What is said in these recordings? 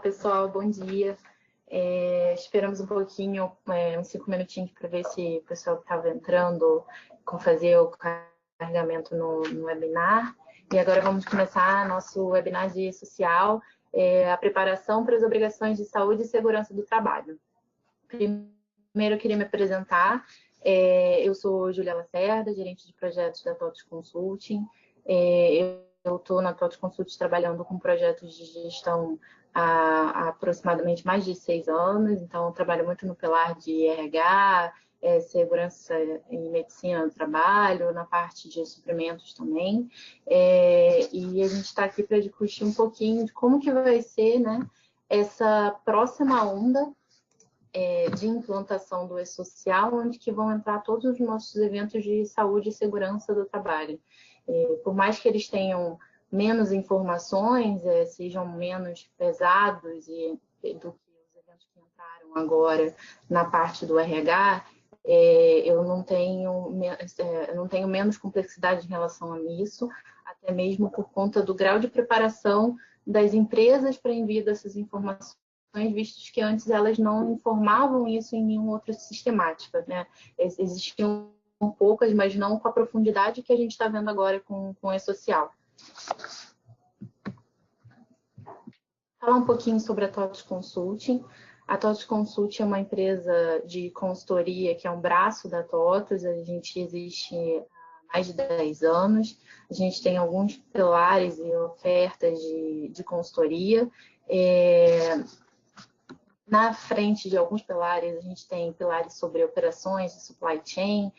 pessoal, bom dia. Esperamos um pouquinho, uns 5 minutinhos para ver se o pessoal que estava entrando fazer o carregamento no webinar. E agora vamos começar nosso webinar de social, a preparação para as obrigações de saúde e segurança do trabalho. Primeiro eu queria me apresentar. Eu sou Júlia Lacerda, gerente de projetos da TOTVS Consulting. Eu estou na TOTVS Consulting trabalhando com projetos de gestão há aproximadamente mais de 6 anos, então eu trabalho muito no pilar de RH, segurança e medicina do trabalho, na parte de suprimentos também, e a gente está aqui para discutir um pouquinho de como que vai ser, né, essa próxima onda de implantação do e-social, onde que vão entrar todos os nossos eventos de saúde e segurança do trabalho. Por mais que eles tenham menos informações, sejam menos pesados do que os eventos que entraram agora na parte do RH, eu não tenho menos complexidade em relação a isso, até mesmo por conta do grau de preparação das empresas para envio dessas informações, vistos que antes elas não informavam isso em nenhuma outra sistemática, né? Existiam poucas, mas não com a profundidade que a gente está vendo agora com o e-social. Falar um pouquinho sobre a TOTVS Consulting. A TOTVS Consulting é uma empresa de consultoria que é um braço da TOTVS. A gente existe há mais de 10 anos. A gente tem alguns pilares e ofertas de consultoria. Na frente de alguns pilares, a gente tem pilares sobre operações e supply chain,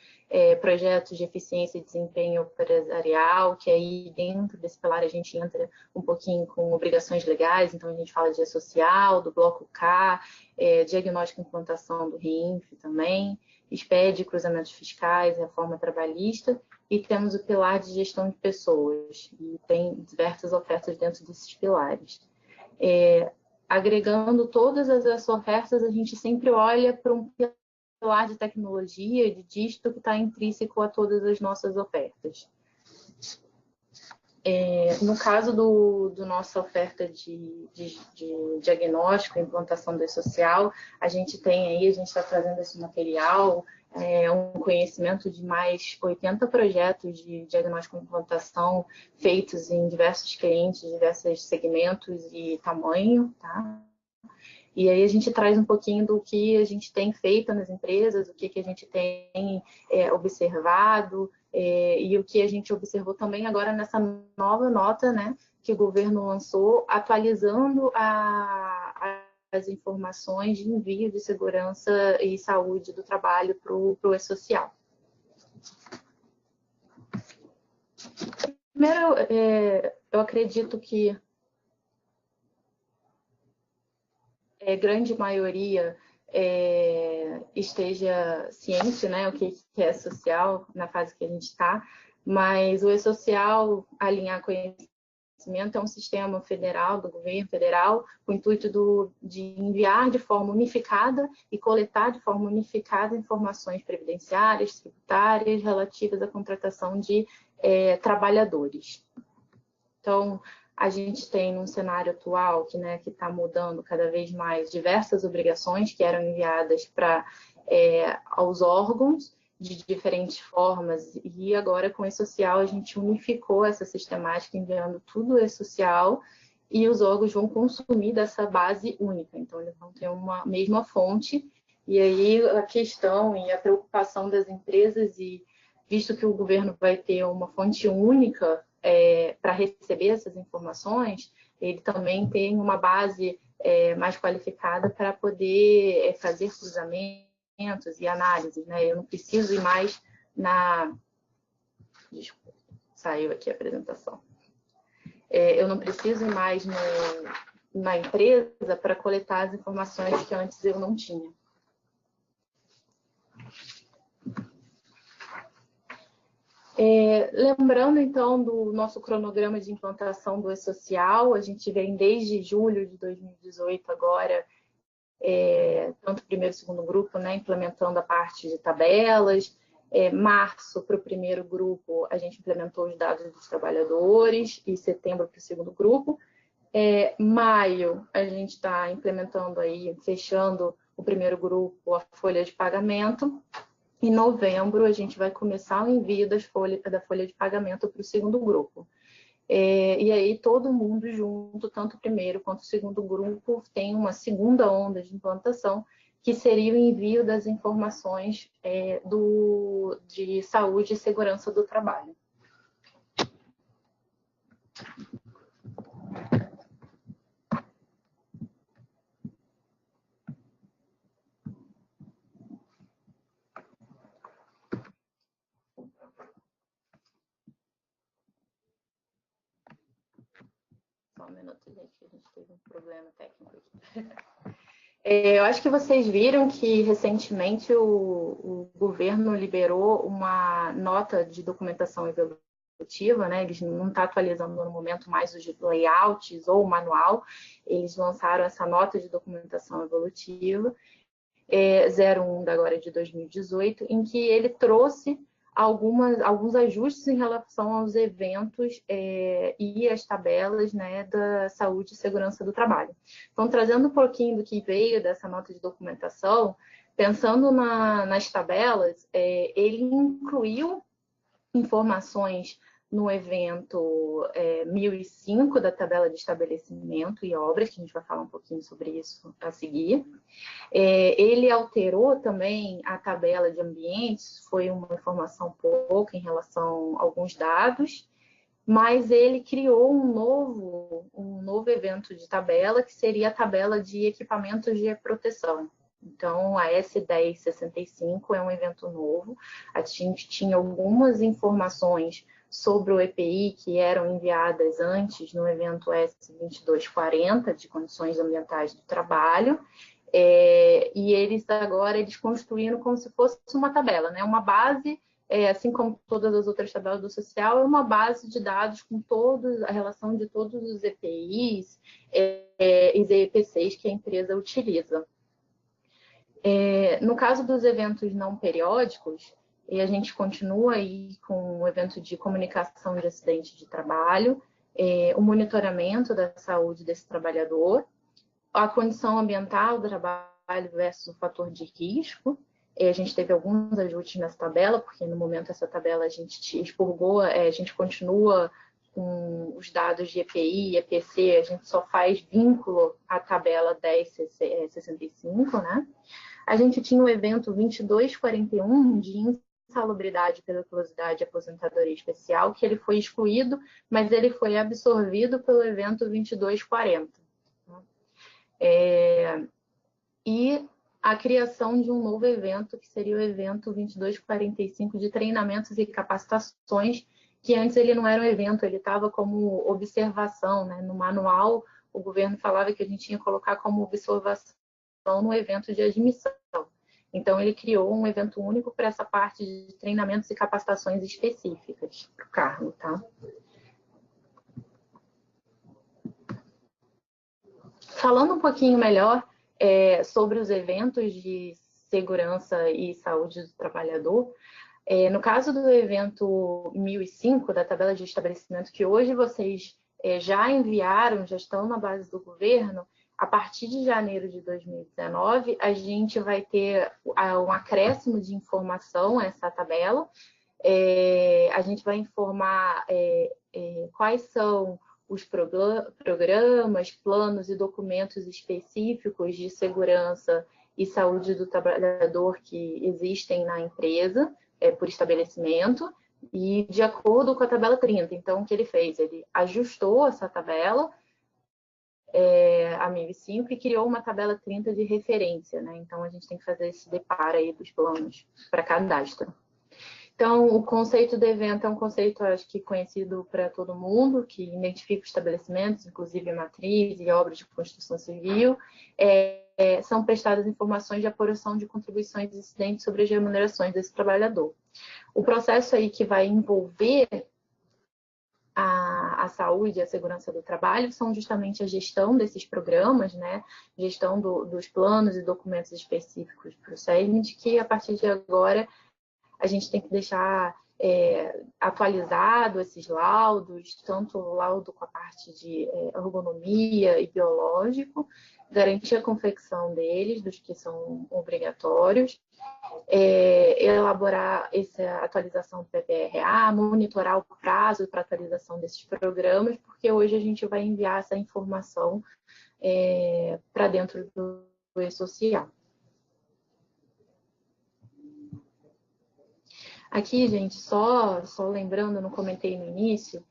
projetos de eficiência e desempenho empresarial, que aí dentro desse pilar a gente entra um pouquinho com obrigações legais, então a gente fala de social, do bloco K, diagnóstico e implantação do RINF também, SPED, cruzamentos fiscais, reforma trabalhista, e temos o pilar de gestão de pessoas, e tem diversas ofertas dentro desses pilares. Agregando todas as ofertas, a gente sempre olha para um pilar de tecnologia, de dígito, que está intrínseco a todas as nossas ofertas. No caso do nossa oferta de diagnóstico e implantação do e-social, a gente está trazendo esse material, um conhecimento de mais 80 projetos de diagnóstico e implantação feitos em diversos clientes, diversos segmentos e tamanho, tá? E aí a gente traz um pouquinho do que a gente tem feito nas empresas, o que a gente tem observado, e o que a gente observou também agora nessa nova nota, né, que o governo lançou, atualizando as informações de envio de segurança e saúde do trabalho para o e-social. Primeiro, eu acredito que grande maioria esteja ciente, né, o que é social na fase que a gente está, mas o e-social, alinhar conhecimento, é um sistema federal, do governo federal, com o intuito de enviar de forma unificada e coletar de forma unificada informações previdenciárias, tributárias, relativas à contratação de trabalhadores. Então, a gente tem um cenário atual que está mudando cada vez mais diversas obrigações que eram enviadas aos órgãos de diferentes formas, e agora com o e-social a gente unificou essa sistemática enviando tudo e-social e os órgãos vão consumir dessa base única, então eles vão ter uma mesma fonte, e aí a questão e a preocupação das empresas, e visto que o governo vai ter uma fonte única para receber essas informações, ele também tem uma base mais qualificada para poder fazer cruzamentos e análises, né? Eu não preciso ir mais Desculpa, saiu aqui a apresentação. Eu não preciso ir mais na empresa para coletar as informações que antes eu não tinha. Lembrando, então, do nosso cronograma de implantação do e-social, a gente vem desde julho de 2018 agora, tanto o primeiro e o segundo grupo, né, implementando a parte de tabelas. Março, para o primeiro grupo, a gente implementou os dados dos trabalhadores, e setembro para o segundo grupo. Maio, a gente está implementando aí, fechando o primeiro grupo, a folha de pagamento. Em novembro, a gente vai começar o envio da folha de pagamento para o segundo grupo. E aí todo mundo junto, tanto o primeiro quanto o segundo grupo, tem uma segunda onda de implantação, que seria o envio das informações de saúde e segurança do trabalho. Só um minuto, gente, a gente teve um problema técnico aqui. Eu acho que vocês viram que recentemente o governo liberou uma nota de documentação evolutiva, né? Eles não estão atualizando no momento mais os layouts ou o manual, eles lançaram essa nota de documentação evolutiva, 01 da agora de 2018, em que ele trouxe alguns ajustes em relação aos eventos e as tabelas, né, da saúde e segurança do trabalho. Então, trazendo um pouquinho do que veio dessa nota de documentação, pensando nas tabelas, ele incluiu informações no evento 1005 da tabela de estabelecimento e obras, que a gente vai falar um pouquinho sobre isso a seguir. Ele alterou também a tabela de ambientes, foi uma informação pouca em relação a alguns dados, mas ele criou um novo evento de tabela, que seria a tabela de equipamentos de proteção. Então, a S1065 é um evento novo. A gente tinha algumas informações sobre o EPI que eram enviadas antes no evento S2240, de condições ambientais do trabalho, e eles construíram como se fosse uma tabela, né? Uma base, assim como todas as outras tabelas do social, é uma base de dados com a relação de todos os EPIs e EPCs que a empresa utiliza. No caso dos eventos não periódicos, a gente continua aí com o evento de comunicação de acidente de trabalho, o monitoramento da saúde desse trabalhador, a condição ambiental do trabalho versus o fator de risco. A gente teve alguns ajustes nessa tabela, porque no momento essa tabela a gente expurgou, a gente continua com os dados de EPI e EPC, a gente só faz vínculo à tabela 1065, né? A gente tinha o evento 2241 de insalubridade, periculosidade e aposentadoria especial, que ele foi excluído, mas ele foi absorvido pelo evento 2240. E a criação de um novo evento, que seria o evento 2245 de treinamentos e capacitações, que antes ele não era um evento, ele estava como observação, né? No manual, o governo falava que a gente tinha que colocar como observação no evento de admissão. Então, ele criou um evento único para essa parte de treinamentos e capacitações específicas para o cargo, tá? Falando um pouquinho melhor sobre os eventos de segurança e saúde do trabalhador, no caso do evento 1005, da tabela de estabelecimento, que hoje vocês já enviaram, já estão na base do governo, a partir de janeiro de 2019, a gente vai ter um acréscimo de informação a essa tabela. A gente vai informar quais são os programas, planos e documentos específicos de segurança e saúde do trabalhador que existem na empresa, por estabelecimento, e de acordo com a tabela 30. Então, o que ele fez? Ele ajustou essa tabela, a 1005, e criou uma tabela 30 de referência, né? Então, a gente tem que fazer esse deparo aí dos planos para cadastro. Então, o conceito de evento é um conceito, acho que conhecido para todo mundo, que identifica os estabelecimentos, inclusive matriz e obras de construção civil. São prestadas informações de apuração de contribuições incidentes sobre as remunerações desse trabalhador. O processo aí que vai envolver a saúde e a segurança do trabalho são justamente a gestão desses programas, né? Gestão dos planos e documentos específicos para o SESMIT, que a partir de agora a gente tem que deixar atualizado esses laudos, tanto o laudo com a parte de ergonomia e biológico, garantir a confecção deles, dos que são obrigatórios, elaborar essa atualização do PPRA, monitorar o prazo para atualização desses programas, porque hoje a gente vai enviar essa informação para dentro do e-social. Aqui, gente, só lembrando, eu não comentei no início,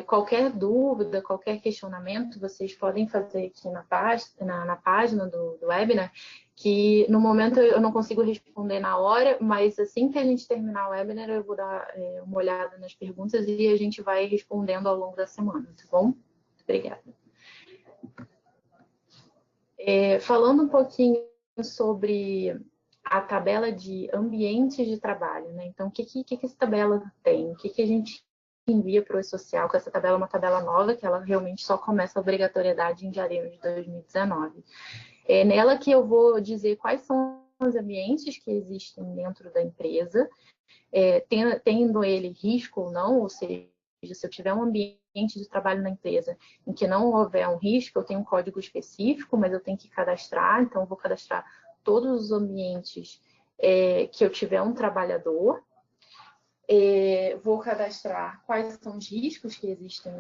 qualquer dúvida, qualquer questionamento, vocês podem fazer aqui na página do webinar, que no momento eu não consigo responder na hora, mas assim que a gente terminar o webinar, eu vou dar uma olhada nas perguntas e a gente vai respondendo ao longo da semana, tá bom? Muito obrigada. Falando um pouquinho sobre a tabela de ambientes de trabalho, né? Então, o que essa tabela tem? O que a gente envia para o e-social? Que essa tabela é uma tabela nova, que ela realmente só começa a obrigatoriedade em janeiro de 2019. É nela que eu vou dizer quais são os ambientes que existem dentro da empresa, tendo ele risco ou não, ou seja, se eu tiver um ambiente de trabalho na empresa em que não houver um risco, eu tenho um código específico, mas eu tenho que cadastrar, então eu vou cadastrar todos os ambientes que eu tiver um trabalhador. Vou cadastrar quais são os riscos que existem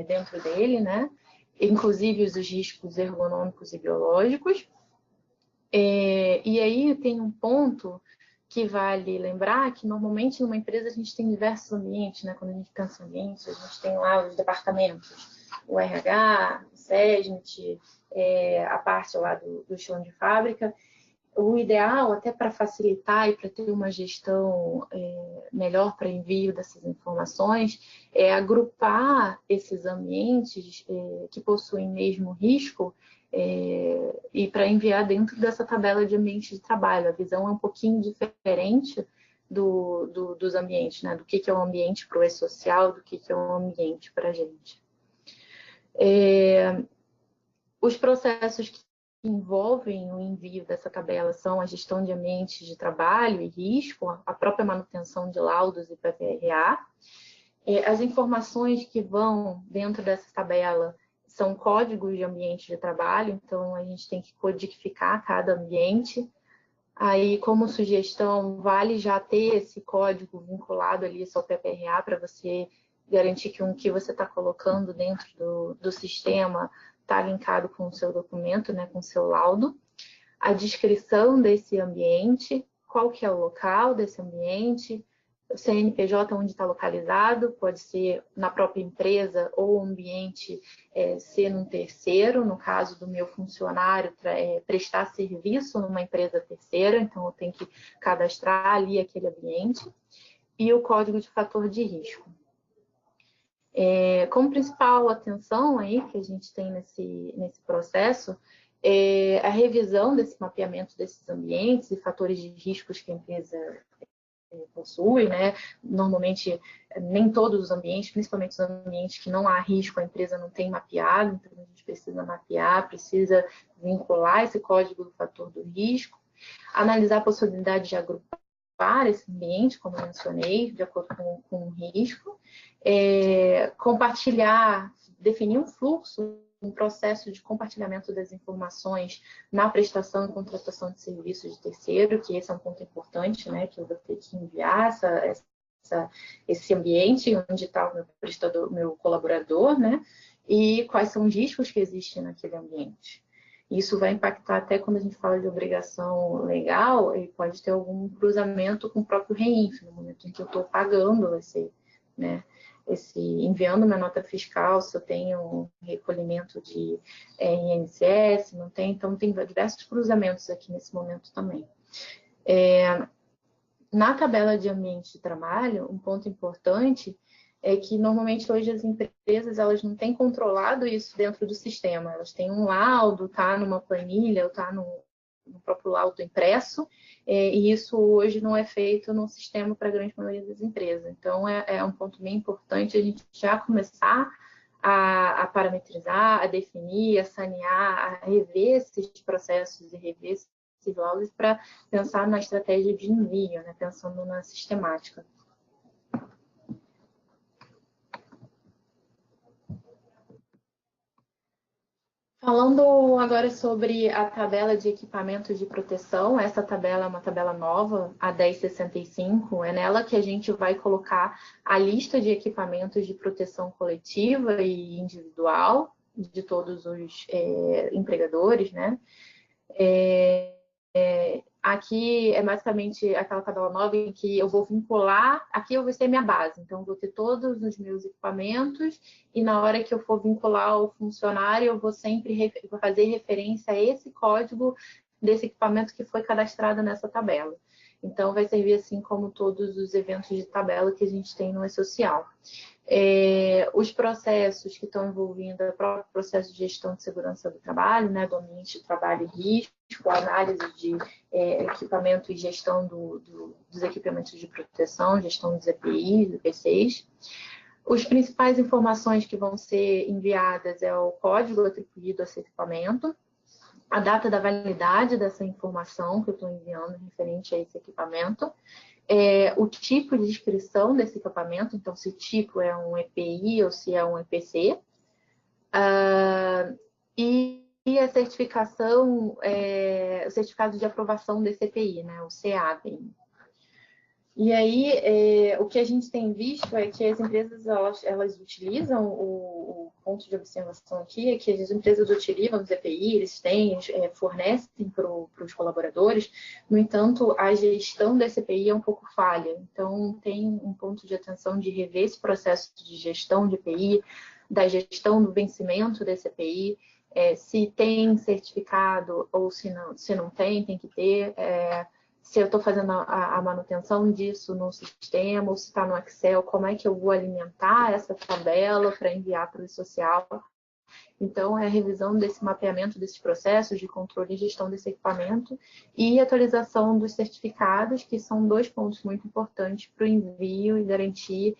dentro dele, né? Inclusive os riscos ergonômicos e biológicos. E aí tem um ponto que vale lembrar que normalmente numa empresa a gente tem diversos ambientes, né? Quando a gente pensa em ambientes, a gente tem lá os departamentos, o RH, o SESMIT, a parte lá do chão de fábrica. O ideal, até para facilitar e para ter uma gestão melhor para envio dessas informações, é agrupar esses ambientes que possuem mesmo risco e para enviar dentro dessa tabela de ambiente de trabalho. A visão é um pouquinho diferente dos ambientes, né? Do que é um ambiente para o e-social, do que é um ambiente para a gente. Os processos que envolvem o envio dessa tabela são a gestão de ambientes de trabalho e risco, a própria manutenção de laudos e PPRA. As informações que vão dentro dessa tabela são códigos de ambiente de trabalho, então a gente tem que codificar cada ambiente. Aí, como sugestão, vale já ter esse código vinculado ali ao PPRA para você garantir que o que você está colocando dentro do sistema está linkado com o seu documento, né, com o seu laudo. A descrição desse ambiente, qual que é o local desse ambiente, o CNPJ onde está localizado, pode ser na própria empresa ou o ambiente ser num terceiro, no caso do meu funcionário prestar serviço numa empresa terceira, então eu tenho que cadastrar ali aquele ambiente, e o código de fator de risco. Como principal atenção aí que a gente tem nesse processo a revisão desse mapeamento desses ambientes e fatores de riscos que a empresa possui, né? Normalmente, nem todos os ambientes, principalmente os ambientes que não há risco, a empresa não tem mapeado, então a gente precisa mapear, precisa vincular esse código do fator do risco, analisar a possibilidade de agrupar esse ambiente, como eu mencionei, de acordo com o risco, compartilhar, definir um fluxo, um processo de compartilhamento das informações na prestação e contratação de serviços de terceiro, que esse é um ponto importante, né, que eu vou ter que enviar esse ambiente onde está o meu colaborador, né, e quais são os riscos que existem naquele ambiente. Isso vai impactar até quando a gente fala de obrigação legal, e pode ter algum cruzamento com o próprio REINF, no momento em que eu estou pagando enviando minha nota fiscal, se eu tenho recolhimento de INSS, não tem, então tem diversos cruzamentos aqui nesse momento também. Na tabela de ambiente de trabalho, um ponto importante é que normalmente hoje as empresas elas não têm controlado isso dentro do sistema, elas têm um laudo, tá numa planilha, ou tá no próprio laudo impresso, e isso hoje não é feito no sistema para a grande maioria das empresas. Então, é um ponto bem importante a gente já começar a parametrizar, a definir, a sanear, a rever esses processos e rever esses laudos para pensar na estratégia de envio, né? Pensando na sistemática. Falando agora sobre a tabela de equipamentos de proteção, essa tabela é uma tabela nova, a 1065, é nela que a gente vai colocar a lista de equipamentos de proteção coletiva e individual de todos os empregadores, né? Aqui é basicamente aquela tabela nova em que eu vou vincular, aqui eu vou ter minha base, então eu vou ter todos os meus equipamentos e na hora que eu for vincular o funcionário, eu vou sempre fazer referência a esse código desse equipamento que foi cadastrado nessa tabela. Então vai servir assim como todos os eventos de tabela que a gente tem no e-social. Os processos que estão envolvendo o próprio processo de gestão de segurança do trabalho, né, do ambiente de trabalho e risco, análise de equipamento e gestão dos equipamentos de proteção, gestão dos EPIs, EPCs. As principais informações que vão ser enviadas é o código atribuído a esse equipamento, a data da validade dessa informação que eu estou enviando referente a esse equipamento, o tipo de inscrição desse equipamento, então se o tipo é um EPI ou se é um EPC, e a certificação, o certificado de aprovação desse EPI, né, o CABM. E aí, o que a gente tem visto é que as empresas, elas utilizam o ponto de observação aqui, é que as empresas utilizam os EPI, eles têm, fornecem para os colaboradores, no entanto, a gestão desse EPI é um pouco falha. Então, tem um ponto de atenção de rever esse processo de gestão de EPI, da gestão do vencimento desse EPI, se tem certificado ou se não tem que ter, se eu estou fazendo a manutenção disso no sistema, ou se está no Excel, como é que eu vou alimentar essa tabela para enviar para o social. Então, é a revisão desse mapeamento desses processos de controle e gestão desse equipamento e atualização dos certificados, que são dois pontos muito importantes para o envio e garantir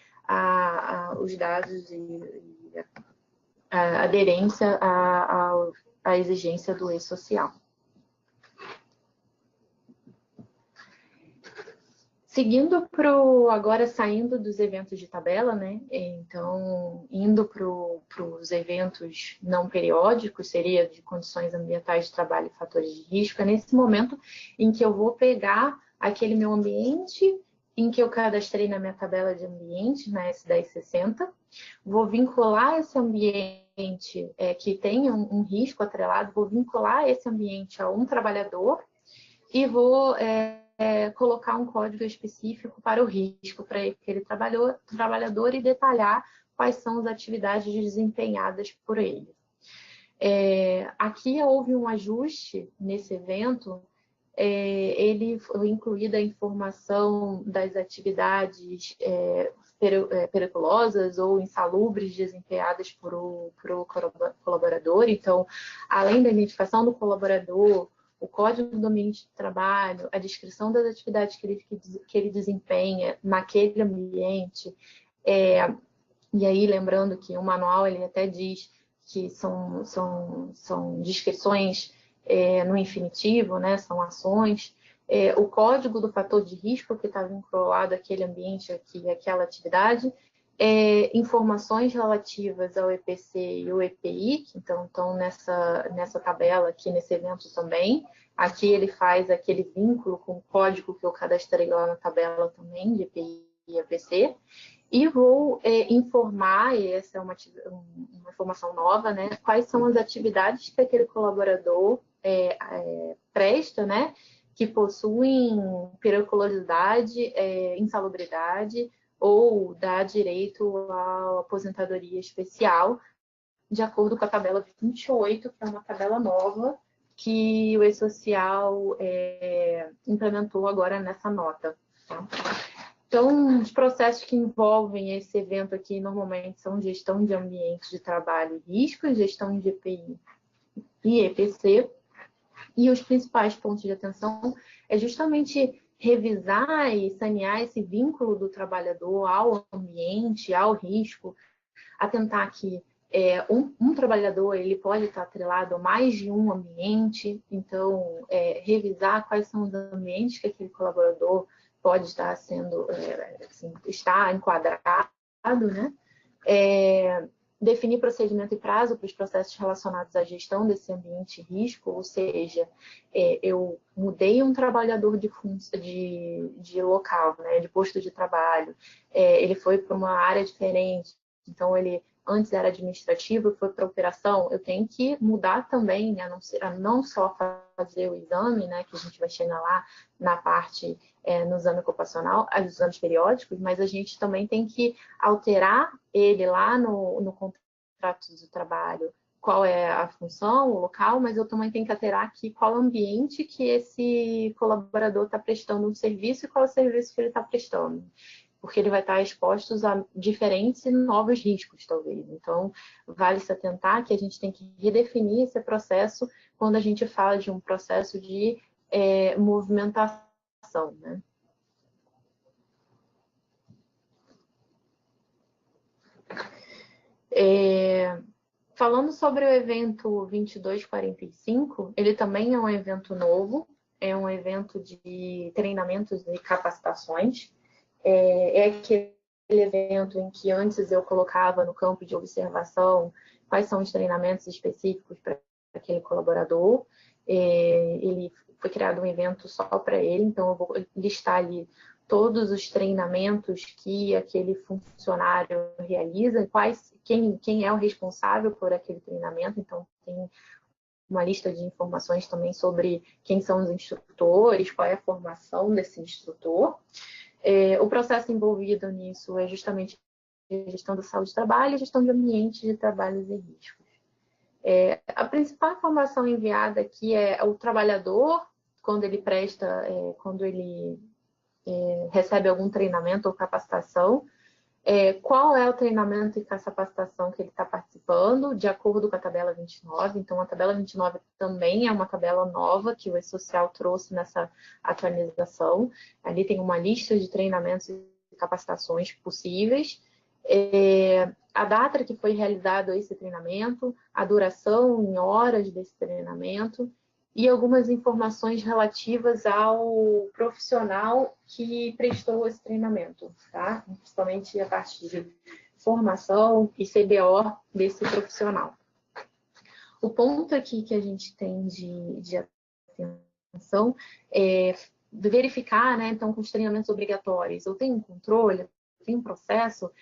os dados e a aderência à exigência do e-social. Seguindo agora saindo dos eventos de tabela, né? Então, indo para os eventos não periódicos, seria de condições ambientais de trabalho e fatores de risco, é nesse momento em que eu vou pegar aquele meu ambiente em que eu cadastrei na minha tabela de ambiente, na S1060, vou vincular esse ambiente que tem um risco atrelado, vou vincular esse ambiente a um trabalhador e vou colocar um código específico para o risco, para aquele trabalhador e detalhar quais são as atividades desempenhadas por ele. Aqui houve um ajuste nesse evento, ele foi incluída a informação das atividades perigosas ou insalubres desempenhadas por o colaborador. Então, além da identificação do colaborador, o código do ambiente de trabalho, a descrição das atividades que ele desempenha naquele ambiente. E aí, lembrando que o manual ele até diz que são descrições no infinitivo, né? São ações. O código do fator de risco que está vinculado àquele ambiente, àquela atividade. Informações relativas ao EPC e o EPI, que então estão nessa tabela aqui, nesse evento também. Aqui ele faz aquele vínculo com o código que eu cadastrei lá na tabela também, de EPI e EPC. E vou informar, e essa é uma informação nova, né? Quais são as atividades que aquele colaborador presta, né? Que possuem periculosidade, insalubridade, ou dá direito à aposentadoria especial, de acordo com a tabela 28, que é uma tabela nova que o e-social implementou agora nessa nota. Tá? Então, os processos que envolvem esse evento aqui normalmente são gestão de ambiente de trabalho e risco, gestão de EPI e EPC, e os principais pontos de atenção é justamente revisar e sanear esse vínculo do trabalhador ao ambiente, ao risco, atentar que um trabalhador ele pode estar atrelado a mais de um ambiente, então revisar quais são os ambientes que aquele colaborador pode estar sendo, está enquadrado, né? definir procedimento e prazo para os processos relacionados à gestão desse ambiente de risco, ou seja, eu mudei um trabalhador de local, né, de posto de trabalho, ele foi para uma área diferente, então ele antes era administrativo, foi para operação, eu tenho que mudar também, né, não só fazer o exame, né, que a gente vai chegar lá na parte no exame ocupacional, os exames periódicos, mas a gente também tem que alterar ele lá no contrato de trabalho, qual é a função, o local, mas eu também tenho que alterar aqui qual ambiente que esse colaborador está prestando um serviço e qual é o serviço que ele está prestando, porque ele vai estar exposto a diferentes e novos riscos, talvez. Então, vale se atentar que a gente tem que redefinir esse processo quando a gente fala de um processo de movimentação, né? Falando sobre o evento 2245, ele também é um evento novo, é um evento de treinamentos e capacitações. É aquele evento em que antes eu colocava no campo de observação quais são os treinamentos específicos para aquele colaborador. Ele foi criado um evento só para ele, então eu vou listar ali todos os treinamentos que aquele funcionário realiza, quem é o responsável por aquele treinamento, então tem uma lista de informações também sobre quem são os instrutores, qual é a formação desse instrutor. O processo envolvido nisso é justamente a gestão da saúde de trabalho e gestão de ambiente de trabalhos e riscos. A principal informação enviada aqui é o trabalhador, quando ele recebe algum treinamento ou capacitação, qual é o treinamento e capacitação que ele está participando, de acordo com a tabela 29. Então, a tabela 29 também é uma tabela nova que o E-Social trouxe nessa atualização. Ali tem uma lista de treinamentos e capacitações possíveis, a data que foi realizado esse treinamento, a duração em horas desse treinamento, e algumas informações relativas ao profissional que prestou esse treinamento, tá? Principalmente a parte de formação e CBO desse profissional. O ponto aqui que a gente tem de atenção é verificar, né, então, com os treinamentos obrigatórios, eu tenho um controle, eu tenho um processo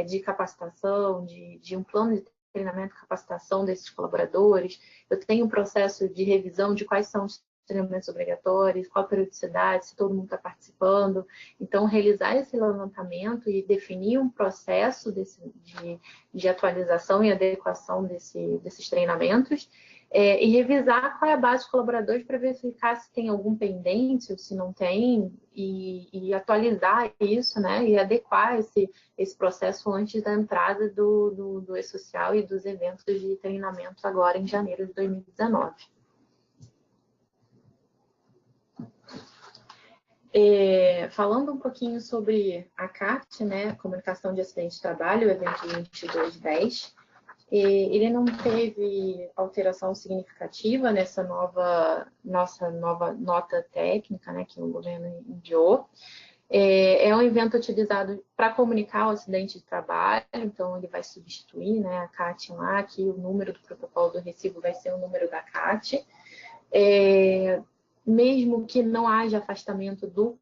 de capacitação, de um plano de treinamento e capacitação desses colaboradores, eu tenho um processo de revisão de quais são os treinamentos obrigatórios, qual a periodicidade, se todo mundo está participando. Então, realizar esse levantamento e definir um processo de atualização e adequação desses treinamentos, e revisar qual é a base dos colaboradores para verificar se tem algum pendente ou se não tem, e atualizar isso, né, e adequar esse processo antes da entrada do E-Social e dos eventos de treinamento agora em janeiro de 2019. Falando um pouquinho sobre a CAT, né, Comunicação de Acidente de Trabalho, o evento 2210, ele não teve alteração significativa nessa nossa nova nota técnica, né, que o governo enviou. É um evento utilizado para comunicar o acidente de trabalho, então ele vai substituir, né, a CAT lá, que o número do protocolo do recibo vai ser o número da CAT. Mesmo que não haja afastamento do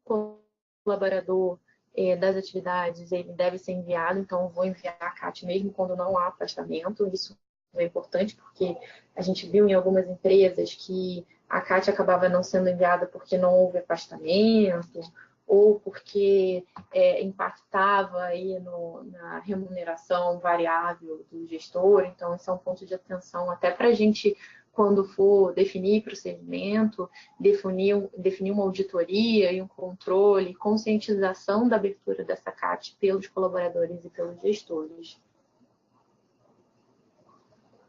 colaborador das atividades, ele deve ser enviado, então eu vou enviar a CAT mesmo quando não há afastamento. Isso é importante porque a gente viu em algumas empresas que a CAT acabava não sendo enviada porque não houve afastamento ou porque impactava aí na remuneração variável do gestor. Então, esse é um ponto de atenção até para a gente, quando for definir procedimento, definir uma auditoria e um controle, conscientização da abertura dessa CAT pelos colaboradores e pelos gestores.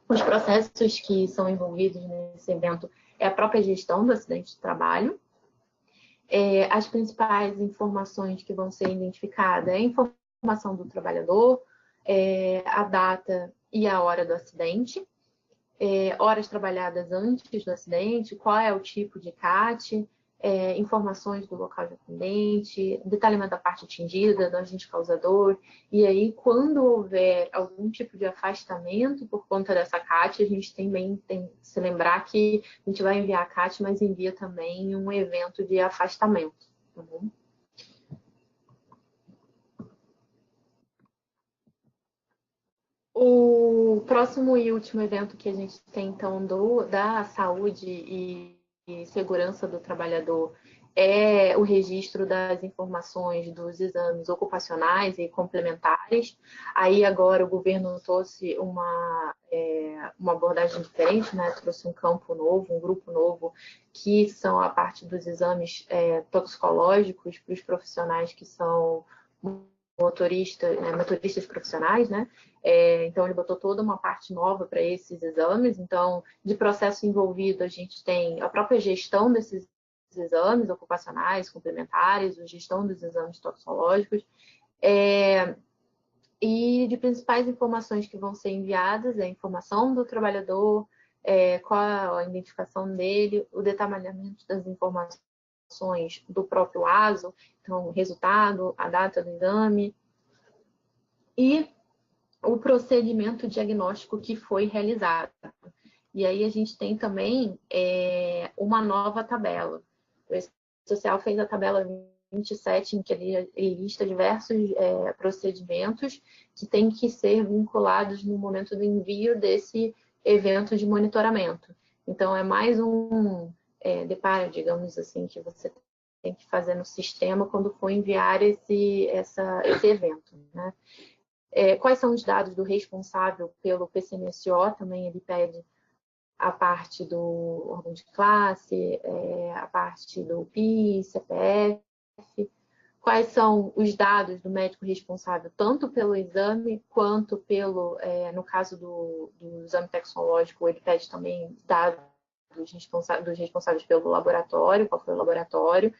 Os processos que são envolvidos nesse evento é a própria gestão do acidente de trabalho. As principais informações que vão ser identificadas é a informação do trabalhador, a data e a hora do acidente, horas trabalhadas antes do acidente, qual é o tipo de CAT, informações do local de atendente, detalhamento da parte atingida, do agente causador. E aí, quando houver algum tipo de afastamento por conta dessa CAT, a gente também tem que se lembrar que a gente vai enviar a CAT, mas envia também um evento de afastamento. Tá bom? O próximo e último evento que a gente tem, então, da saúde e segurança do trabalhador é o registro das informações dos exames ocupacionais e complementares. Aí agora o governo trouxe uma abordagem diferente, né? Trouxe um campo novo, um grupo novo, que são a parte dos exames toxicológicos para os profissionais que são motoristas profissionais, né? Então, ele botou toda uma parte nova para esses exames. Então, de processo envolvido, a gente tem a própria gestão desses exames ocupacionais, complementares, a gestão dos exames toxicológicos, e de principais informações que vão ser enviadas, a informação do trabalhador, qual a identificação dele, o detalhamento das informações do próprio ASO, então, o resultado, a data do exame, e o procedimento diagnóstico que foi realizado. E aí a gente tem também uma nova tabela. O social fez a tabela 27, em que ele lista diversos procedimentos que têm que ser vinculados no momento do envio desse evento de monitoramento. Então, é mais um deparo, digamos assim, que você tem que fazer no sistema quando for enviar esse evento, né? Quais são os dados do responsável pelo PCMSO? Também ele pede a parte do órgão de classe, a parte do PI, CPF. Quais são os dados do médico responsável, tanto pelo exame quanto pelo, no caso do exame tecnológico, ele pede também dados dos responsáveis pelo laboratório, qual foi o laboratório.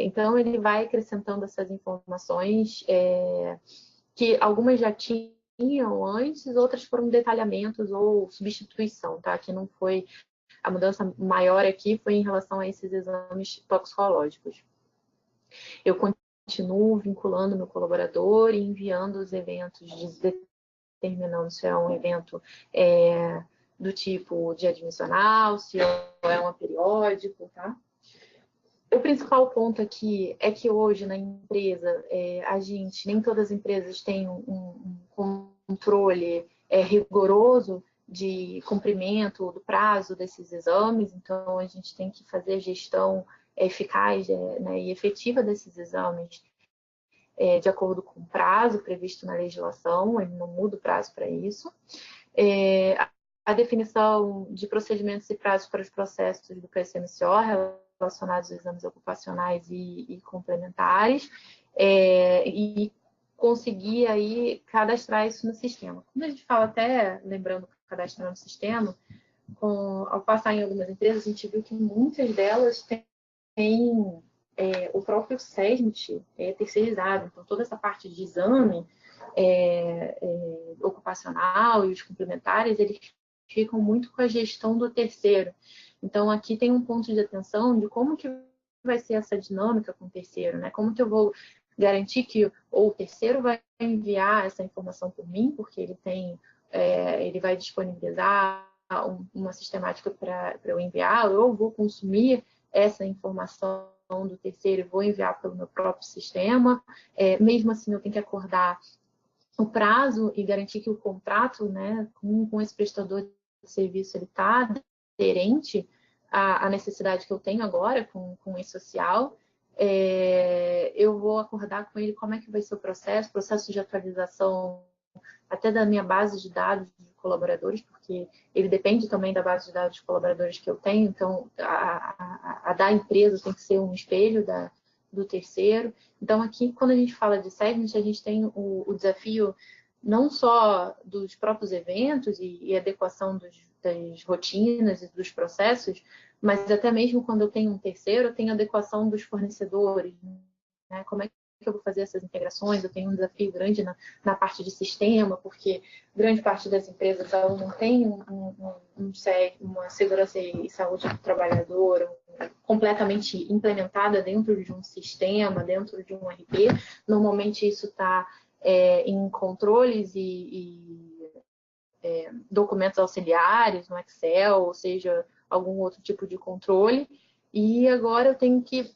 Então, ele vai acrescentando essas informações que algumas já tinham antes, outras foram detalhamentos ou substituição, tá? Que não foi a mudança maior aqui foi em relação a esses exames toxicológicos. Eu continuo vinculando meu colaborador e enviando os eventos, determinando se é um evento do tipo de admissional, se é um periódico, tá? O principal ponto aqui é que hoje na empresa, nem todas as empresas têm um controle rigoroso de cumprimento do prazo desses exames, então a gente tem que fazer a gestão eficaz e efetiva desses exames de acordo com o prazo previsto na legislação, ele não muda o prazo para isso. A definição de procedimentos e prazos para os processos do PCMSO relacionados aos exames ocupacionais e complementares, e conseguir aí cadastrar isso no sistema. Quando a gente fala até, lembrando, cadastrar no sistema, ao passar em algumas empresas, a gente viu que muitas delas têm o próprio SESMIT terceirizado, então toda essa parte de exame ocupacional e os complementares, eles ficam muito com a gestão do terceiro. Então, aqui tem um ponto de atenção de como que vai ser essa dinâmica com o terceiro, né? Como que eu vou garantir que ou o terceiro vai enviar essa informação por mim, porque ele vai disponibilizar uma sistemática para eu enviar, ou eu vou consumir essa informação do terceiro e vou enviar pelo meu próprio sistema. Mesmo assim, eu tenho que acordar o prazo e garantir que o contrato, né, com esse prestador de serviço, ele está aderente à necessidade que eu tenho agora com o e-social. Eu vou acordar com ele como é que vai ser o processo de atualização até da minha base de dados de colaboradores, porque ele depende também da base de dados de colaboradores que eu tenho, então a da empresa tem que ser um espelho do terceiro. Então, aqui, quando a gente fala de segment, a gente tem o desafio não só dos próprios eventos e adequação das rotinas e dos processos, mas até mesmo quando eu tenho um terceiro, eu tenho adequação dos fornecedores, né? Como é que eu vou fazer essas integrações? Eu tenho um desafio grande na parte de sistema, porque grande parte das empresas ela não tem uma segurança e saúde do trabalhador completamente implementada dentro de um sistema, dentro de um RP. Normalmente isso está em controles e documentos auxiliares, no Excel, ou seja, algum outro tipo de controle. E agora eu tenho que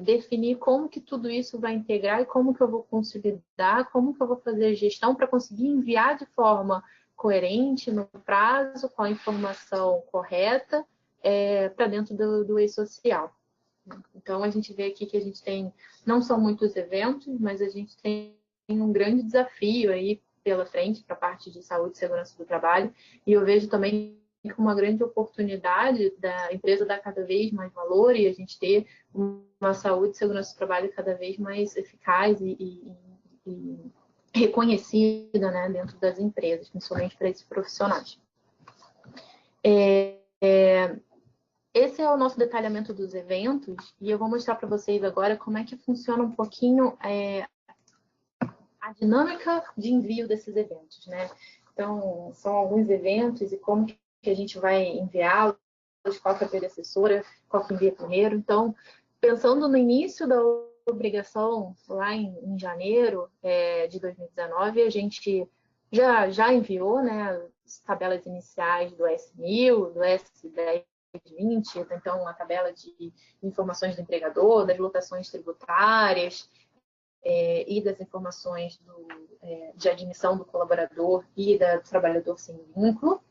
definir como que tudo isso vai integrar e como que eu vou consolidar, como que eu vou fazer a gestão para conseguir enviar de forma coerente, no prazo, com a informação correta, para dentro do e-social. Então, a gente vê aqui que a gente tem, não são muitos eventos, mas a gente tem um grande desafio aí pela frente para a parte de saúde e segurança do trabalho. E eu vejo também uma grande oportunidade da empresa dar cada vez mais valor e a gente ter uma saúde e segurança do trabalho cada vez mais eficaz e reconhecida, né, dentro das empresas, principalmente para esses profissionais. Esse é o nosso detalhamento dos eventos e eu vou mostrar para vocês agora como é que funciona um pouquinho a dinâmica de envio desses eventos, né? Então, são alguns eventos e como que a gente vai enviá-los, qual que é a predecessora, qual que envia primeiro. Então, pensando no início da obrigação, lá em janeiro de 2019, a gente já enviou, né, as tabelas iniciais do S1000, do S1020, então a tabela de informações do empregador, das lotações tributárias, e das informações de admissão do colaborador e do trabalhador sem vínculo.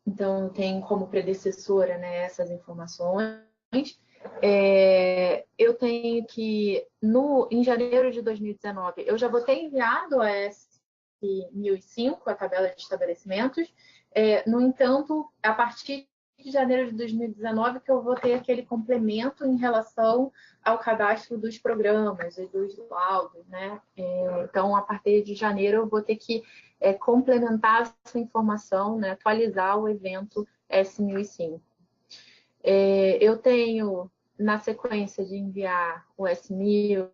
Então, tem como predecessora, né, essas informações. Eu tenho que, em janeiro de 2019, eu já vou ter enviado a S1005, a tabela de estabelecimentos. No entanto, a partir de janeiro de 2019 que eu vou ter aquele complemento em relação ao cadastro dos programas e dos laudos, né? Então, a partir de janeiro eu vou ter que complementar essa informação, né? Atualizar o evento S1005. Eu tenho, na sequência de enviar o S1000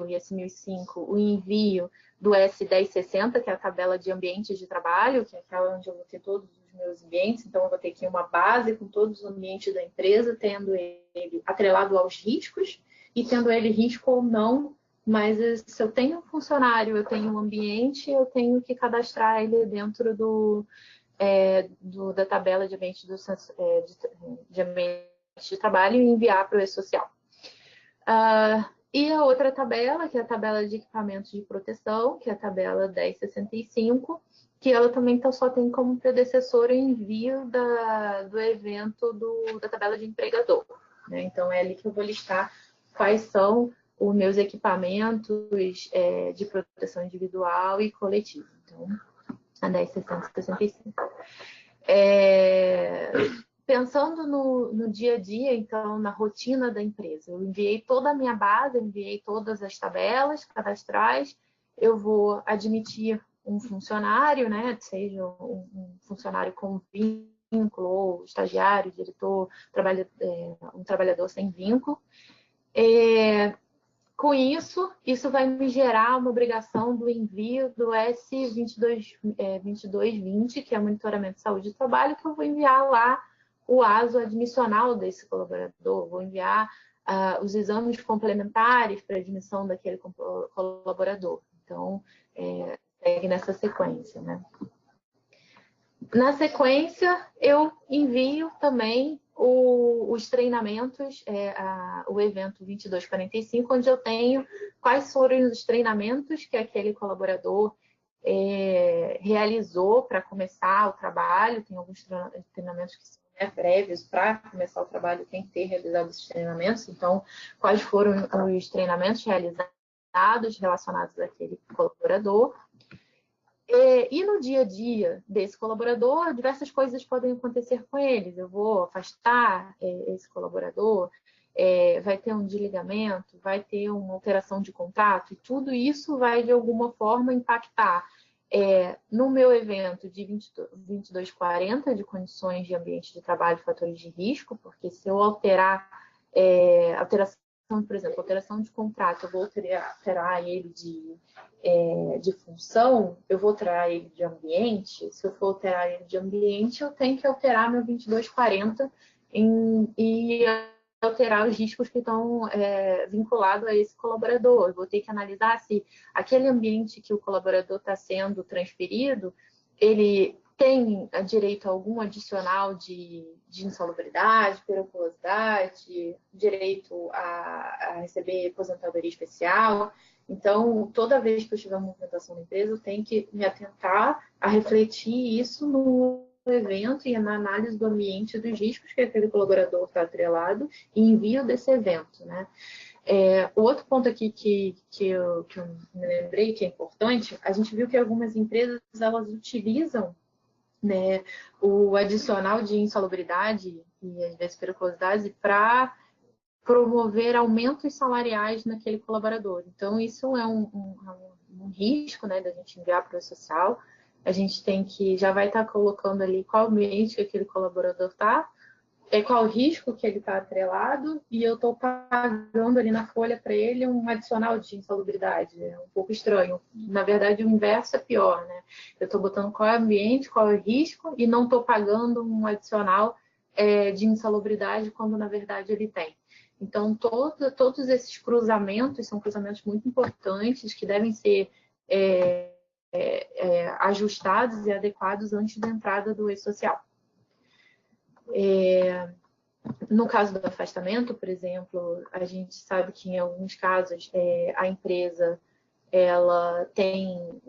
e S1005, o envio do S1060, que é a tabela de ambientes de trabalho, que é aquela onde eu vou ter todos os meus ambientes. Então, eu vou ter aqui uma base com todos os ambientes da empresa, tendo ele atrelado aos riscos e tendo ele risco ou não. Mas se eu tenho um funcionário, eu tenho um ambiente, eu tenho que cadastrar ele dentro da tabela de ambiente de trabalho e enviar para o e-social. E a outra tabela, que é a tabela de equipamentos de proteção, que é a tabela 1065, que ela também só tem como predecessor o envio do evento da tabela de empregador, né? Então, é ali que eu vou listar quais são os meus equipamentos de proteção individual e coletiva. Então, a 1065. Pensando no dia a dia, então, na rotina da empresa, eu enviei toda a minha base, enviei todas as tabelas cadastrais, eu vou admitir um funcionário, né, seja um funcionário com vínculo, ou estagiário, diretor, um trabalhador sem vínculo. Com isso vai me gerar uma obrigação do envio do S2220, que é o monitoramento de saúde e trabalho, que eu vou enviar lá o ASO admissional desse colaborador, vou enviar os exames complementares para admissão daquele colaborador. Então, segue nessa sequência, né? Na sequência, eu envio também os treinamentos, o evento 2245, onde eu tenho quais foram os treinamentos que aquele colaborador realizou para começar o trabalho. Tem alguns treinamentos que são prévios para começar o trabalho, tem que ter realizado esses treinamentos. Então, quais foram os treinamentos realizados relacionados àquele colaborador. E no dia a dia desse colaborador, diversas coisas podem acontecer com eles. Eu vou afastar esse colaborador, vai ter um desligamento, vai ter uma alteração de contrato, e tudo isso vai, de alguma forma, impactar no meu evento de 2240, de condições de ambiente de trabalho e fatores de risco, porque se eu alteração por exemplo, alteração de contrato, eu vou alterar ele de função, eu vou alterar ele de ambiente. Se eu for alterar ele de ambiente, eu tenho que alterar meu 2240 e alterar os riscos que estão vinculados a esse colaborador. Eu vou ter que analisar se aquele ambiente que o colaborador está sendo transferido, ele tem direito a algum adicional de insalubridade, periculosidade, direito a receber aposentadoria especial. Então, toda vez que eu tiver uma movimentação na empresa, eu tenho que me atentar a refletir isso no evento e na análise do ambiente dos riscos que aquele colaborador está atrelado e envio desse evento, né? O outro ponto aqui que eu me lembrei que é importante, a gente viu que algumas empresas elas utilizam, né, o adicional de insalubridade e às vezes periculosidade para promover aumentos salariais naquele colaborador. Então, isso é um risco, né, da gente enviar para o social. A gente tem que, já vai estar colocando ali qual ambiente que aquele colaborador está, qual o risco que ele está atrelado, e eu estou pagando ali na folha para ele um adicional de insalubridade. É um pouco estranho. Na verdade, o inverso é pior, né? Eu estou botando qual é o ambiente, qual é o risco, e não estou pagando um adicional de insalubridade quando, na verdade, ele tem. Então, todos esses cruzamentos são cruzamentos muito importantes que devem ser ajustados e adequados antes da entrada do e-social. No caso do afastamento, por exemplo, a gente sabe que em alguns casos a empresa ela tem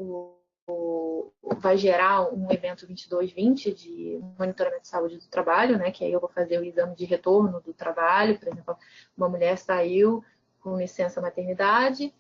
vai gerar um evento 2220 de monitoramento de saúde do trabalho, né? Que aí eu vou fazer o exame de retorno do trabalho. Por exemplo, uma mulher saiu com licença maternidade,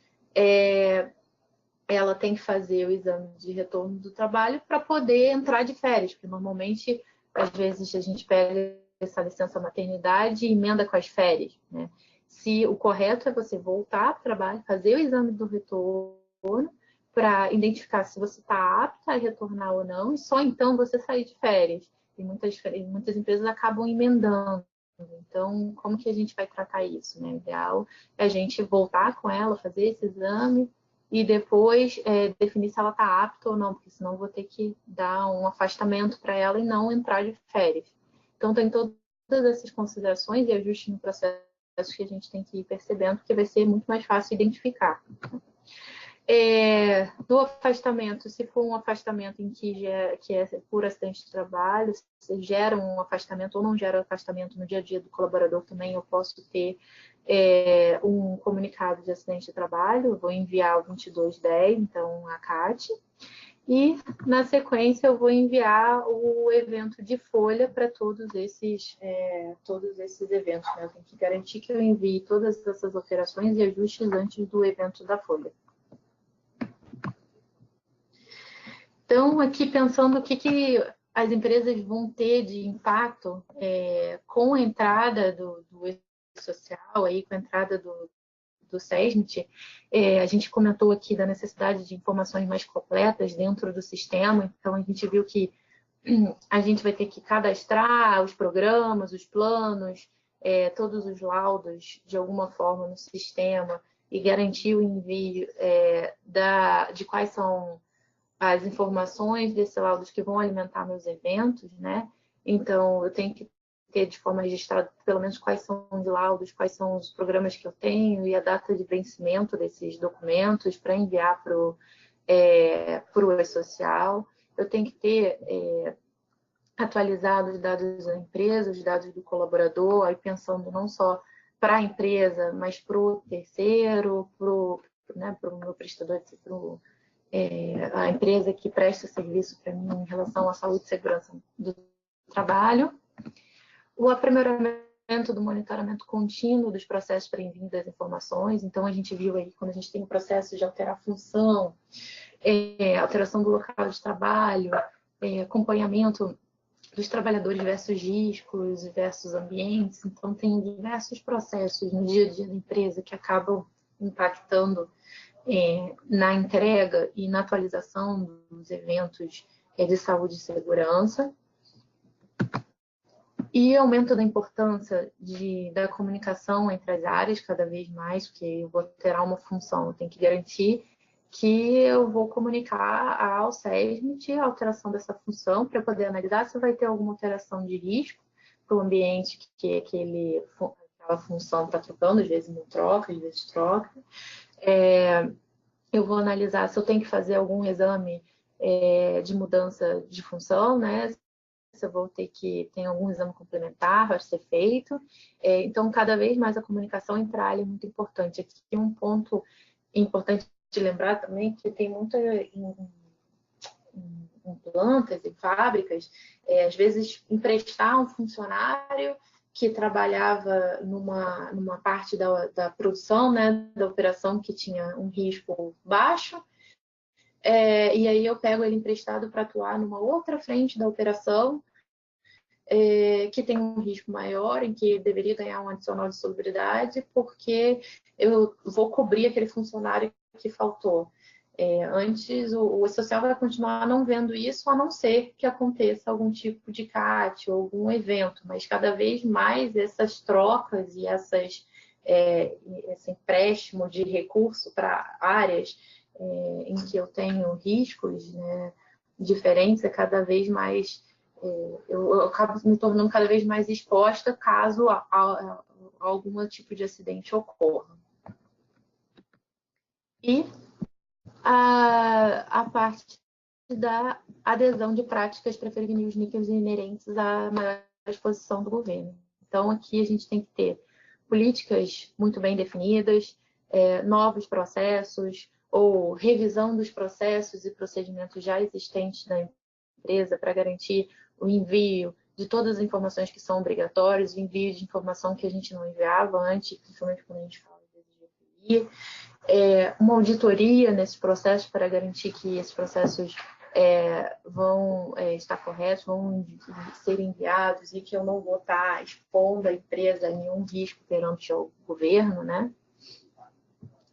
ela tem que fazer o exame de retorno do trabalho para poder entrar de férias, porque normalmente, às vezes, a gente pega essa licença maternidade e emenda com as férias, né? Se o correto é você voltar para o trabalho, fazer o exame do retorno, para identificar se você está apta a retornar ou não, e só então você sair de férias. E muitas empresas acabam emendando. Então, como que a gente vai tratar isso, né? O ideal é a gente voltar com ela, fazer esse exame e depois definir se ela está apta ou não, porque senão eu vou ter que dar um afastamento para ela e não entrar de férias. Então, tem todas essas considerações e ajustes no processo que a gente tem que ir percebendo, porque vai ser muito mais fácil identificar. Do afastamento, se for um afastamento em que é por acidente de trabalho, se gera um afastamento ou não gera afastamento no dia a dia do colaborador também, eu posso ter um comunicado de acidente de trabalho, eu vou enviar o 2210, então a CAT, e na sequência eu vou enviar o evento de folha para todos esses eventos, né? Eu tenho que garantir que eu envie todas essas alterações e ajustes antes do evento da folha. Então, aqui pensando o que as empresas vão ter de impacto com a entrada do e-social, aí, com a entrada do SESMIT, a gente comentou aqui da necessidade de informações mais completas dentro do sistema, então a gente viu que a gente vai ter que cadastrar os programas, os planos, todos os laudos de alguma forma no sistema e garantir o envio de quais são as informações desses laudos que vão alimentar meus eventos, né? Então, eu tenho que ter de forma registrada pelo menos quais são os laudos, quais são os programas que eu tenho e a data de vencimento desses documentos para enviar para o e-social. Eu tenho que ter atualizado os dados da empresa, os dados do colaborador, aí pensando não só para a empresa, mas para o terceiro, para o meu prestador, a empresa que presta serviço para mim em relação à saúde e segurança do trabalho. O aprimoramento do monitoramento contínuo dos processos para envio das informações. Então, a gente viu aí, quando a gente tem o processo de alterar a função, alteração do local de trabalho, acompanhamento dos trabalhadores versus riscos, versus ambientes. Então, tem diversos processos no dia a dia da empresa que acabam impactando na entrega e na atualização dos eventos de saúde e segurança. E aumento da importância da comunicação entre as áreas cada vez mais, porque eu vou ter uma função, eu tenho que garantir que eu vou comunicar ao SESMIT a alteração dessa função para poder analisar se vai ter alguma alteração de risco para o ambiente que aquela função está trocando, às vezes não troca, às vezes troca. Eu vou analisar se eu tenho que fazer algum exame de mudança de função, né? Se eu vou ter algum exame complementar para ser feito. Então, cada vez mais a comunicação entre a área é muito importante. Aqui um ponto importante de lembrar também que tem muita em plantas e fábricas, às vezes emprestar um funcionário que trabalhava numa parte da produção, né, da operação que tinha um risco baixo, e aí eu pego ele emprestado para atuar numa outra frente da operação, que tem um risco maior, em que deveria ganhar um adicional de solubilidade, porque eu vou cobrir aquele funcionário que faltou. Antes, o social vai continuar não vendo isso, a não ser que aconteça algum tipo de CAT ou algum evento, mas cada vez mais essas trocas e esse empréstimo de recurso para áreas em que eu tenho riscos, né, diferentes, é cada vez mais eu acabo me tornando cada vez mais exposta caso algum tipo de acidente ocorra. E a parte da adesão de práticas para prevenir os níqueis inerentes à maior exposição do governo. Então, aqui a gente tem que ter políticas muito bem definidas, novos processos ou revisão dos processos e procedimentos já existentes da empresa para garantir o envio de todas as informações que são obrigatórias, o envio de informação que a gente não enviava antes, principalmente quando a gente fala de GPI, uma auditoria nesses processos para garantir que esses processos vão estar corretos, vão ser enviados e que eu não vou estar expondo a empresa a nenhum risco perante o governo, né?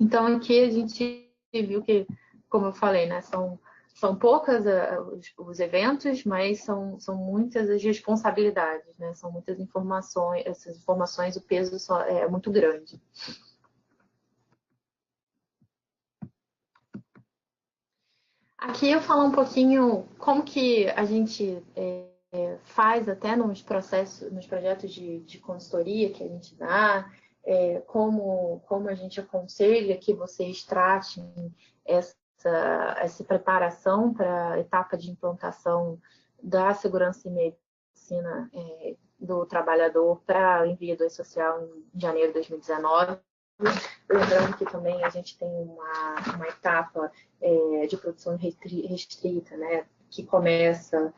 Então, aqui a gente viu que, como eu falei, né, são poucas os eventos, mas são muitas as responsabilidades, né? São muitas informações, essas informações, o peso é muito grande. Aqui eu falo um pouquinho como que a gente faz até nos projetos de consultoria que a gente dá, como a gente aconselha que vocês tratem essa preparação para a etapa de implantação da segurança e medicina do trabalhador para o envio do E-Social em janeiro de 2019. Lembrando que também a gente tem uma etapa de produção restrita, né, que começa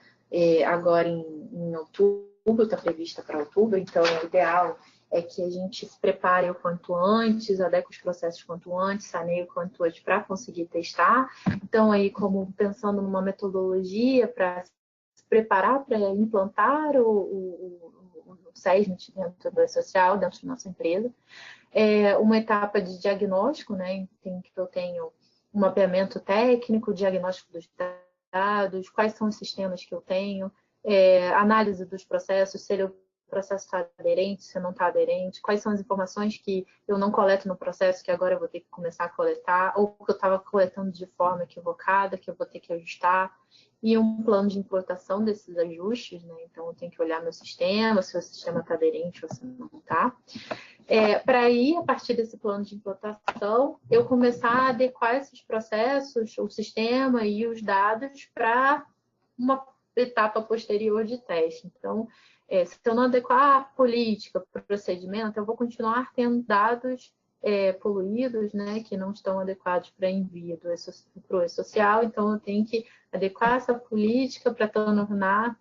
agora em outubro, está prevista para outubro, então o ideal é que a gente se prepare o quanto antes, adeque os processos quanto antes, saneie o quanto antes para conseguir testar. Então, aí, como pensando numa metodologia para se preparar para implantar o SESMIT dentro do E-Social, dentro da nossa empresa. Uma etapa de diagnóstico, né, em que eu tenho um mapeamento técnico, diagnóstico dos dados, quais são os sistemas que eu tenho, análise dos processos, se o processo está aderente, se não está aderente, quais são as informações que eu não coleto no processo, que agora eu vou ter que começar a coletar, ou que eu estava coletando de forma equivocada, que eu vou ter que ajustar, e um plano de implantação desses ajustes, né? Então, eu tenho que olhar meu sistema, se o sistema está aderente ou se não está. Para aí, a partir desse plano de implantação, eu começar a adequar esses processos, o sistema e os dados para uma etapa posterior de teste. Então, se eu não adequar a política, procedimento, eu vou continuar tendo dados poluídos, né, que não estão adequados para envio para o E-Social. Então, eu tenho que adequar essa política para tornar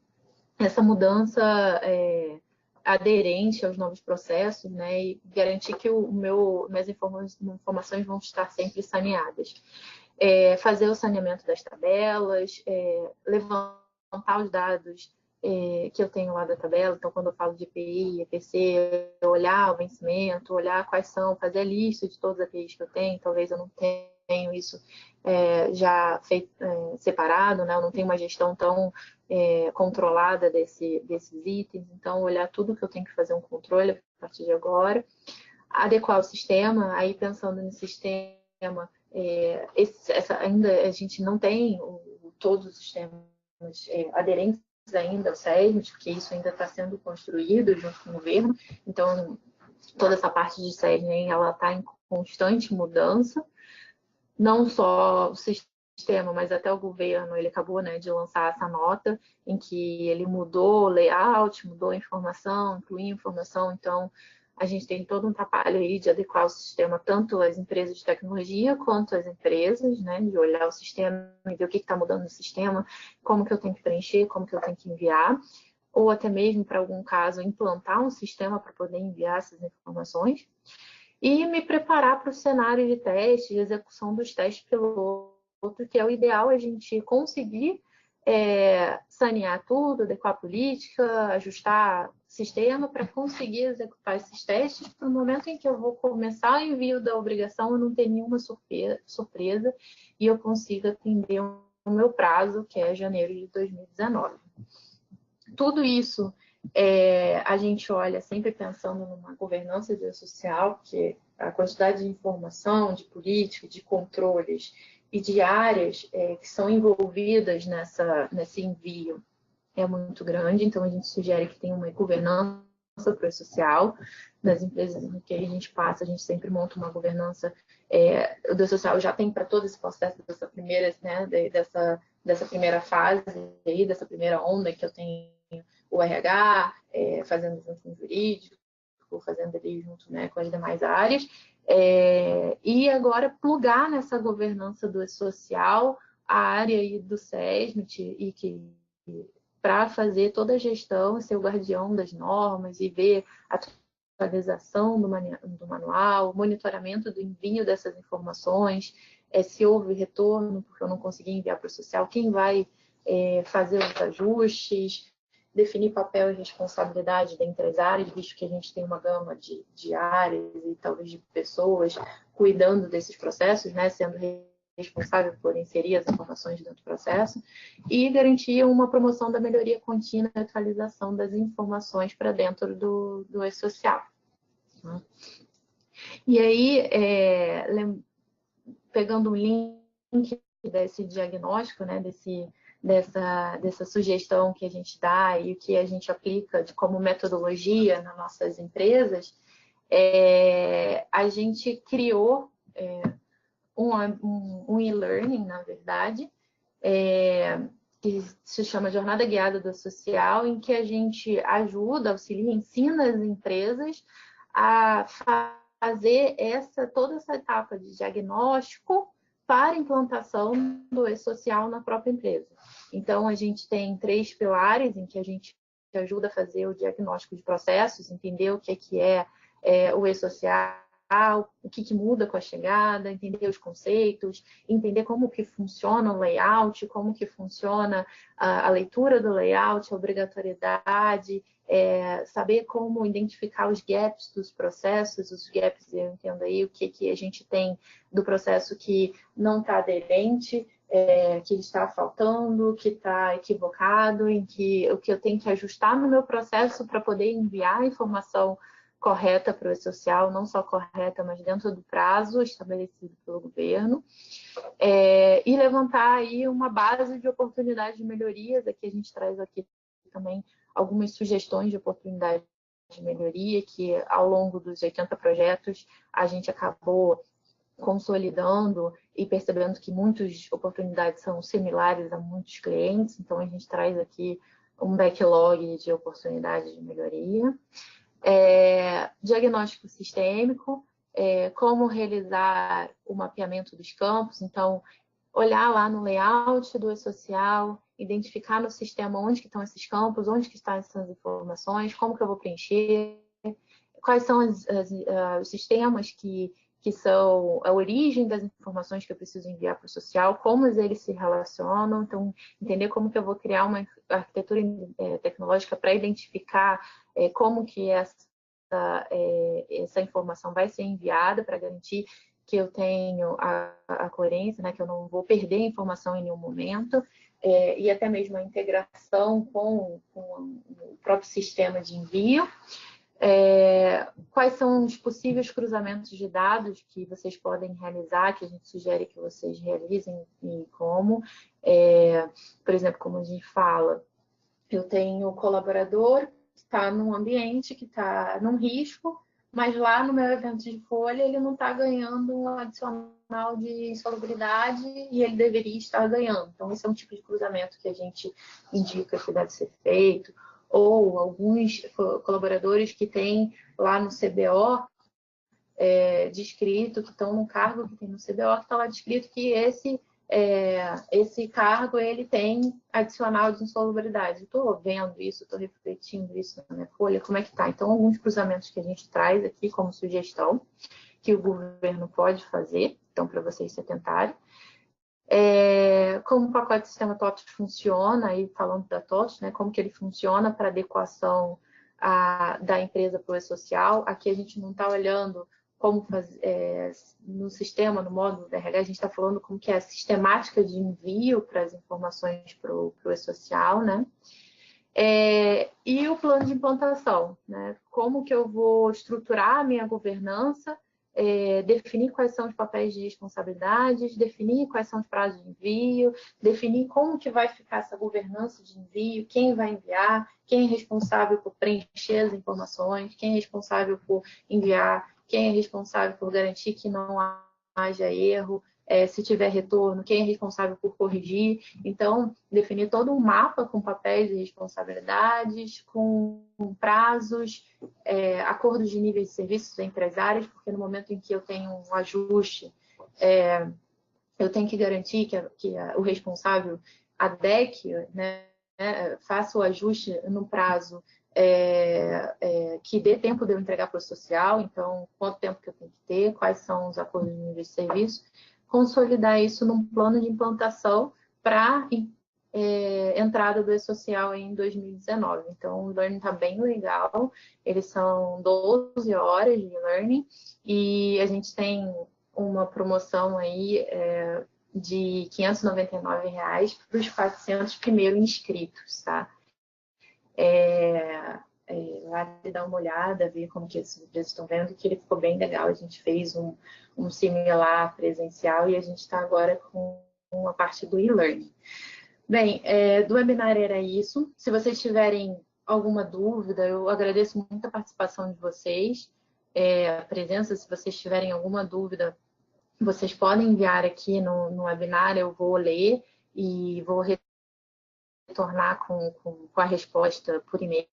essa mudança aderente aos novos processos, né, e garantir que minhas informações vão estar sempre saneadas. Fazer o saneamento das tabelas, levantar os dados que eu tenho lá da tabela. Então, quando eu falo de EPI, EPC, olhar o vencimento, olhar quais são, fazer a lista de todas as EPIs que eu tenho, talvez eu não tenha tenho isso já separado, né? Eu não tenho uma gestão tão controlada desses itens, então olhar tudo que eu tenho que fazer um controle a partir de agora, adequar o sistema, aí pensando no sistema, ainda a gente não tem todos os sistemas aderentes ainda ao SESMIT, porque isso ainda está sendo construído junto com o governo, então toda essa parte de SESMIT ela está em constante mudança, não só o sistema, mas até o governo, ele acabou, né, de lançar essa nota em que ele mudou o layout, mudou a informação, incluiu informação, então a gente tem todo um trabalho aí de adequar o sistema, tanto as empresas de tecnologia quanto as empresas, né, de olhar o sistema e ver o que está mudando no sistema, como que eu tenho que preencher, como que eu tenho que enviar, ou até mesmo, para algum caso, implantar um sistema para poder enviar essas informações. E me preparar para o cenário de teste, de execução dos testes piloto, que é o ideal a gente conseguir sanear tudo, adequar a política, ajustar o sistema para conseguir executar esses testes para o momento em que eu vou começar o envio da obrigação, eu não ter nenhuma surpresa e eu consiga atender o meu prazo, que é janeiro de 2019. Tudo isso a gente olha sempre pensando numa governança social, que a quantidade de informação, de política, de controles e de áreas que são envolvidas nesse envio é muito grande, então a gente sugere que tenha uma governança para o social. Nas empresas em que a gente passa, a gente sempre monta uma governança. O do social já tem para todo esse processo dessa primeira, né, dessa primeira fase, aí, dessa primeira onda que eu tenho o RH, fazendo junto com o jurídico, fazendo ali junto, né, com as demais áreas, e agora plugar nessa governança do social a área aí do SESMIT e que para fazer toda a gestão, ser o guardião das normas e ver a atualização do manual, monitoramento do envio dessas informações, se houve retorno, porque eu não consegui enviar para o social, quem vai fazer os ajustes, definir papel e responsabilidade dentre as áreas, visto que a gente tem uma gama de áreas e talvez de pessoas cuidando desses processos, né, sendo responsável por inserir as informações dentro do processo, e garantir uma promoção da melhoria contínua e atualização das informações para dentro do e-social. E aí, pegando um link desse diagnóstico, né, dessa sugestão que a gente dá e o que a gente aplica como metodologia nas nossas empresas, a gente criou um e-learning, na verdade, que se chama Jornada Guiada do Social, em que a gente ajuda, auxilia, ensina as empresas a fazer toda essa etapa de diagnóstico para implantação do e-social na própria empresa. Então, a gente tem 3 pilares em que a gente ajuda a fazer o diagnóstico de processos, entender o que é o e-social, o que muda com a chegada, entender os conceitos, entender como que funciona o layout, como que funciona a leitura do layout, a obrigatoriedade, saber como identificar os gaps dos processos, os gaps, eu entendo aí o que a gente tem do processo que não está aderente, que está faltando, que está equivocado, o que eu tenho que ajustar no meu processo para poder enviar a informação correta para o e-social, não só correta, mas dentro do prazo estabelecido pelo governo, e levantar aí uma base de oportunidades de melhorias. Aqui a gente traz aqui também algumas sugestões de oportunidades de melhoria, que ao longo dos 80 projetos a gente acabou consolidando e percebendo que muitas oportunidades são similares a muitos clientes, então a gente traz aqui um backlog de oportunidades de melhoria. Diagnóstico sistêmico, como realizar o mapeamento dos campos, então olhar lá no layout do e-social, identificar no sistema onde que estão esses campos, onde que estão essas informações, como que eu vou preencher, quais são os sistemas que são a origem das informações que eu preciso enviar para o social, como eles se relacionam, então entender como que eu vou criar uma arquitetura tecnológica para identificar como que essa informação vai ser enviada, para garantir que eu tenho a coerência, né, que eu não vou perder informação em nenhum momento, e até mesmo a integração com o próprio sistema de envio. Quais são os possíveis cruzamentos de dados que vocês podem realizar, que a gente sugere que vocês realizem e como. Por exemplo, como a gente fala, eu tenho colaborador que está num ambiente que está num risco, mas lá no meu evento de folha ele não está ganhando um adicional de insalubridade e ele deveria estar ganhando. Então, esse é um tipo de cruzamento que a gente indica que deve ser feito. Ou alguns colaboradores que têm lá no CBO descrito, que estão no cargo que tem no CBO, que está lá descrito que esse cargo ele tem adicional de insalubridade. Estou vendo isso, estou refletindo isso na minha folha, como é que está? Então, alguns cruzamentos que a gente traz aqui como sugestão, que o governo pode fazer, então, para vocês se atentarem. Como o pacote sistema TOTOS funciona, aí falando da TOTOS, né, como que ele funciona para adequação da empresa para o e-social. Aqui a gente não está olhando como fazer no sistema, no módulo da RH, a gente está falando como que é a sistemática de envio para as informações para o e-social, né? E o plano de implantação, né? Como que eu vou estruturar a minha governança, definir quais são os papéis de responsabilidades, definir quais são os prazos de envio, definir como que vai ficar essa governança de envio, quem vai enviar, quem é responsável por preencher as informações, quem é responsável por enviar, quem é responsável por garantir que não haja erro, se tiver retorno, quem é responsável por corrigir. Então, definir todo um mapa com papéis e responsabilidades, com prazos, acordos de níveis de serviços entre as áreas, porque no momento em que eu tenho um ajuste, eu tenho que garantir que o responsável adeque, né, faça o ajuste no prazo que dê tempo de eu entregar para o social. Então, quanto tempo que eu tenho que ter, quais são os acordos de níveis de serviço, consolidar isso num plano de implantação para entrada do e-social em 2019. Então, o learning está bem legal, eles são 12 horas de learning e a gente tem uma promoção aí de R$ 599 para os 400 primeiros inscritos, tá? Vale dar uma olhada, ver como que esses empresas estão vendo, que ele ficou bem legal. A gente fez um similar presencial e a gente está agora com a parte do e-learning. Bem, do webinar era isso. Se vocês tiverem alguma dúvida, eu agradeço muito a participação de vocês, a presença. Se vocês tiverem alguma dúvida, vocês podem enviar aqui no webinar, eu vou ler e vou retornar com a resposta por e-mail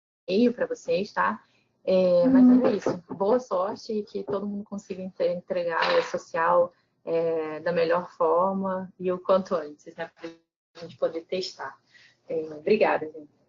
para vocês, tá? Mas é isso. Boa sorte e que todo mundo consiga entregar o social da melhor forma e o quanto antes, né? Para a gente poder testar. Obrigada, gente.